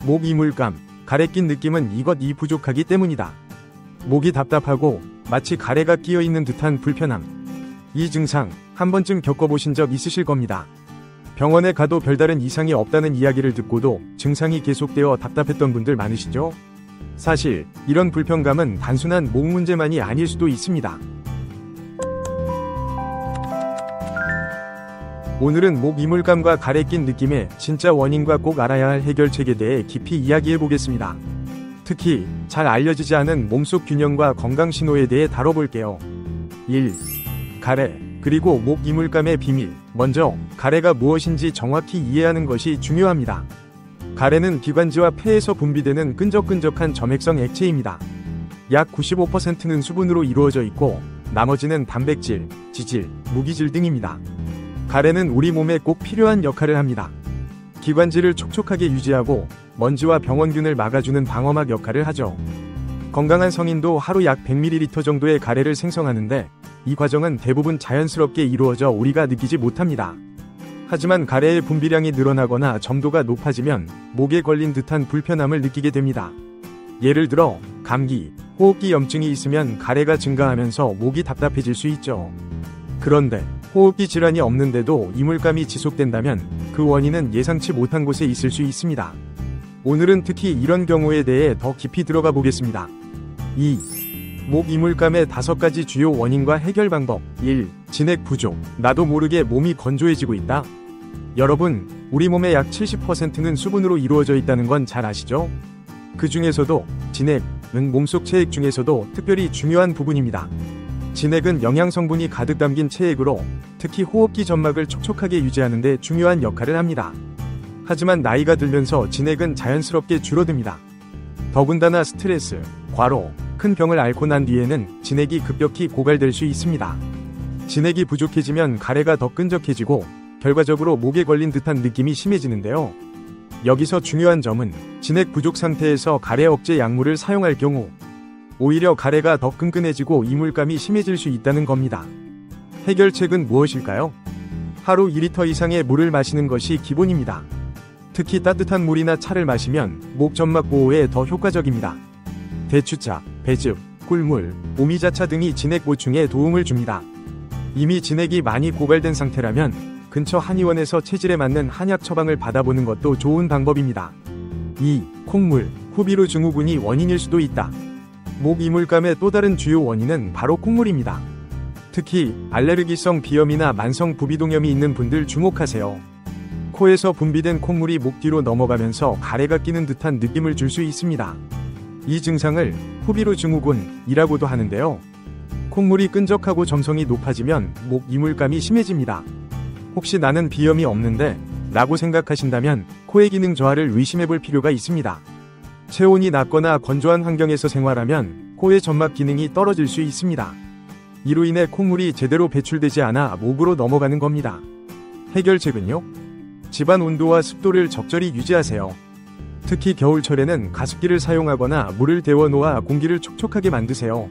목 이물감, 가래 낀 느낌은 이것이 부족하기 때문이다. 목이 답답하고 마치 가래가 끼어있는 듯한 불편함. 이 증상 한 번쯤 겪어보신 적 있으실 겁니다. 병원에 가도 별다른 이상이 없다는 이야기를 듣고도 증상이 계속되어 답답했던 분들 많으시죠? 사실 이런 불편감은 단순한 목 문제만이 아닐 수도 있습니다. 오늘은 목 이물감과 가래 낀 느낌의 진짜 원인과 꼭 알아야 할 해결책에 대해 깊이 이야기해 보겠습니다. 특히 잘 알려지지 않은 몸속 균형과 건강 신호에 대해 다뤄볼게요. 1. 가래, 그리고 목 이물감의 비밀. 먼저 가래가 무엇인지 정확히 이해하는 것이 중요합니다. 가래는 기관지와 폐에서 분비되는 끈적끈적한 점액성 액체입니다. 약 95%는 수분으로 이루어져 있고 나머지는 단백질, 지질, 무기질 등입니다. 가래는 우리 몸에 꼭 필요한 역할을 합니다. 기관지를 촉촉하게 유지하고 먼지와 병원균을 막아주는 방어막 역할을 하죠. 건강한 성인도 하루 약 100ml 정도의 가래를 생성하는데 이 과정은 대부분 자연스럽게 이루어져 우리가 느끼지 못합니다. 하지만 가래의 분비량이 늘어나거나 점도가 높아지면 목에 걸린 듯한 불편함을 느끼게 됩니다. 예를 들어 감기, 호흡기 염증이 있으면 가래가 증가하면서 목이 답답해질 수 있죠. 그런데 호흡기 질환이 없는데도 이물감이 지속된다면 그 원인은 예상치 못한 곳에 있을 수 있습니다. 오늘은 특히 이런 경우에 대해 더 깊이 들어가 보겠습니다. 2. 목 이물감의 5가지 주요 원인과 해결 방법. 1. 진액 부족. 나도 모르게 몸이 건조해지고 있다. 여러분, 우리 몸의 약 70%는 수분으로 이루어져 있다는 건 잘 아시죠? 그 중에서도 진액은 몸속 체액 중에서도 특별히 중요한 부분입니다. 진액은 영양 성분이 가득 담긴 체액으로 특히 호흡기 점막을 촉촉하게 유지하는 데 중요한 역할을 합니다. 하지만 나이가 들면서 진액은 자연스럽게 줄어듭니다. 더군다나 스트레스, 과로, 큰 병을 앓고 난 뒤에는 진액이 급격히 고갈될 수 있습니다. 진액이 부족해지면 가래가 더 끈적해지고 결과적으로 목에 걸린 듯한 느낌이 심해지는데요. 여기서 중요한 점은 진액 부족 상태에서 가래 억제 약물을 사용할 경우 오히려 가래가 더 끈끈해지고 이물감이 심해질 수 있다는 겁니다. 해결책은 무엇일까요? 하루 2리터 이상의 물을 마시는 것이 기본입니다. 특히 따뜻한 물이나 차를 마시면 목 점막 보호에 더 효과적입니다. 대추차, 배즙, 꿀물, 오미자차 등이 진액 보충에 도움을 줍니다. 이미 진액이 많이 고갈된 상태라면 근처 한의원에서 체질에 맞는 한약 처방을 받아보는 것도 좋은 방법입니다. 2. 콩물, 후비루 증후군이 원인일 수도 있다. 목 이물감의 또 다른 주요 원인은 바로 콩물입니다. 특히 알레르기성 비염이나 만성 부비동염이 있는 분들 주목하세요. 코에서 분비된 콩물이 목 뒤로 넘어가면서 가래가 끼는 듯한 느낌을 줄 수 있습니다. 이 증상을 후비루 증후군이라고도 하는데요. 콩물이 끈적하고 점성이 높아지면 목 이물감이 심해집니다. 혹시 나는 비염이 없는데? 라고 생각하신다면 코의 기능 저하를 의심해볼 필요가 있습니다. 체온이 낮거나 건조한 환경에서 생활하면 코의 점막 기능이 떨어질 수 있습니다. 이로 인해 콩물이 제대로 배출되지 않아 목으로 넘어가는 겁니다. 해결책은요? 집안 온도와 습도를 적절히 유지하세요. 특히 겨울철에는 가습기를 사용하거나 물을 데워 놓아 공기를 촉촉하게 만드세요.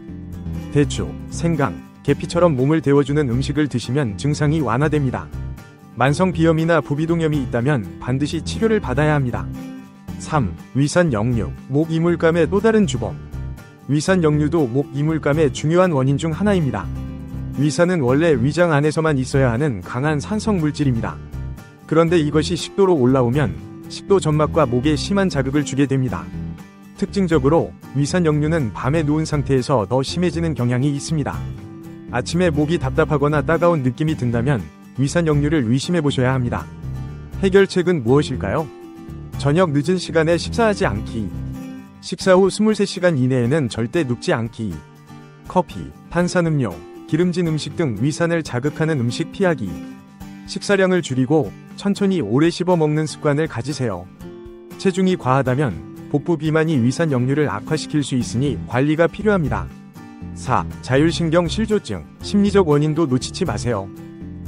대추, 생강, 계피처럼 몸을 데워주는 음식을 드시면 증상이 완화됩니다. 만성 비염이나 부비동염이 있다면 반드시 치료를 받아야 합니다. 3. 위산 역류, 목 이물감의 또 다른 주범. 위산 역류도 목 이물감의 중요한 원인 중 하나입니다. 위산은 원래 위장 안에서만 있어야 하는 강한 산성 물질입니다. 그런데 이것이 식도로 올라오면 식도 점막과 목에 심한 자극을 주게 됩니다. 특징적으로 위산 역류는 밤에 누운 상태에서 더 심해지는 경향이 있습니다. 아침에 목이 답답하거나 따가운 느낌이 든다면 위산 역류를 의심해 보셔야 합니다. 해결책은 무엇일까요? 저녁 늦은 시간에 식사하지 않기. 식사 후 23시간 이내에는 절대 눕지 않기. 커피, 탄산음료, 기름진 음식 등 위산을 자극하는 음식 피하기. 식사량을 줄이고 천천히 오래 씹어 먹는 습관을 가지세요. 체중이 과하다면 복부 비만이 위산 역류를 악화시킬 수 있으니 관리가 필요합니다. 4. 자율신경 실조증, 심리적 원인도 놓치지 마세요.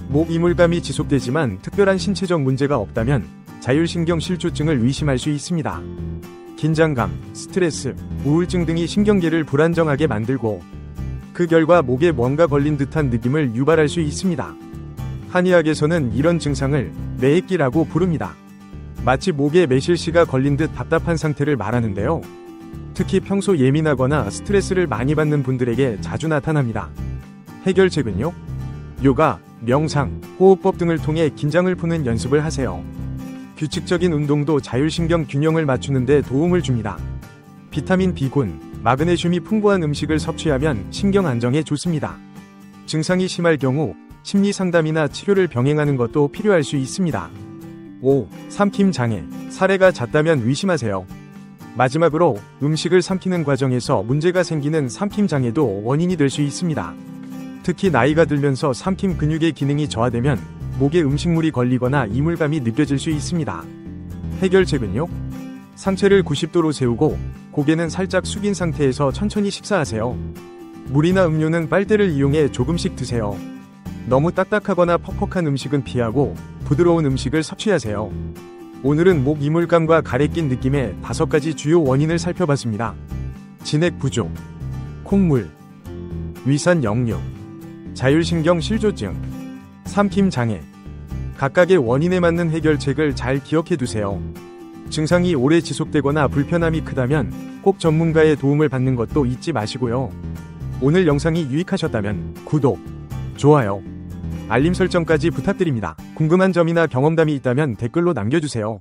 목 이물감이 지속되지만 특별한 신체적 문제가 없다면 자율신경 실조증을 의심할 수 있습니다. 긴장감, 스트레스, 우울증 등이 신경계를 불안정하게 만들고 그 결과 목에 뭔가 걸린 듯한 느낌을 유발할 수 있습니다. 한의학에서는 이런 증상을 매액기라고 부릅니다. 마치 목에 매실씨가 걸린 듯 답답한 상태를 말하는데요. 특히 평소 예민하거나 스트레스를 많이 받는 분들에게 자주 나타납니다. 해결책은요? 요가, 명상, 호흡법 등을 통해 긴장을 푸는 연습을 하세요. 규칙적인 운동도 자율신경 균형을 맞추는 데 도움을 줍니다. 비타민 B군, 마그네슘이 풍부한 음식을 섭취하면 신경 안정에 좋습니다. 증상이 심할 경우 심리 상담이나 치료를 병행하는 것도 필요할 수 있습니다. 5. 삼킴 장애. 사례가 잦다면 의심하세요. 마지막으로 음식을 삼키는 과정에서 문제가 생기는 삼킴 장애도 원인이 될 수 있습니다. 특히 나이가 들면서 삼킴 근육의 기능이 저하되면 목에 음식물이 걸리거나 이물감이 느껴질 수 있습니다. 해결책은요? 상체를 90도로 세우고 고개는 살짝 숙인 상태에서 천천히 식사하세요. 물이나 음료는 빨대를 이용해 조금씩 드세요. 너무 딱딱하거나 퍽퍽한 음식은 피하고 부드러운 음식을 섭취하세요. 오늘은 목 이물감과 가래 낀 느낌의 5가지 주요 원인을 살펴봤습니다. 진액 부족, 콩물, 위산 역류, 자율신경 실조증, 삼킴 장애. 각각의 원인에 맞는 해결책을 잘 기억해 두세요. 증상이 오래 지속되거나 불편함이 크다면 꼭 전문가의 도움을 받는 것도 잊지 마시고요. 오늘 영상이 유익하셨다면 구독, 좋아요, 알림 설정까지 부탁드립니다. 궁금한 점이나 경험담이 있다면 댓글로 남겨주세요.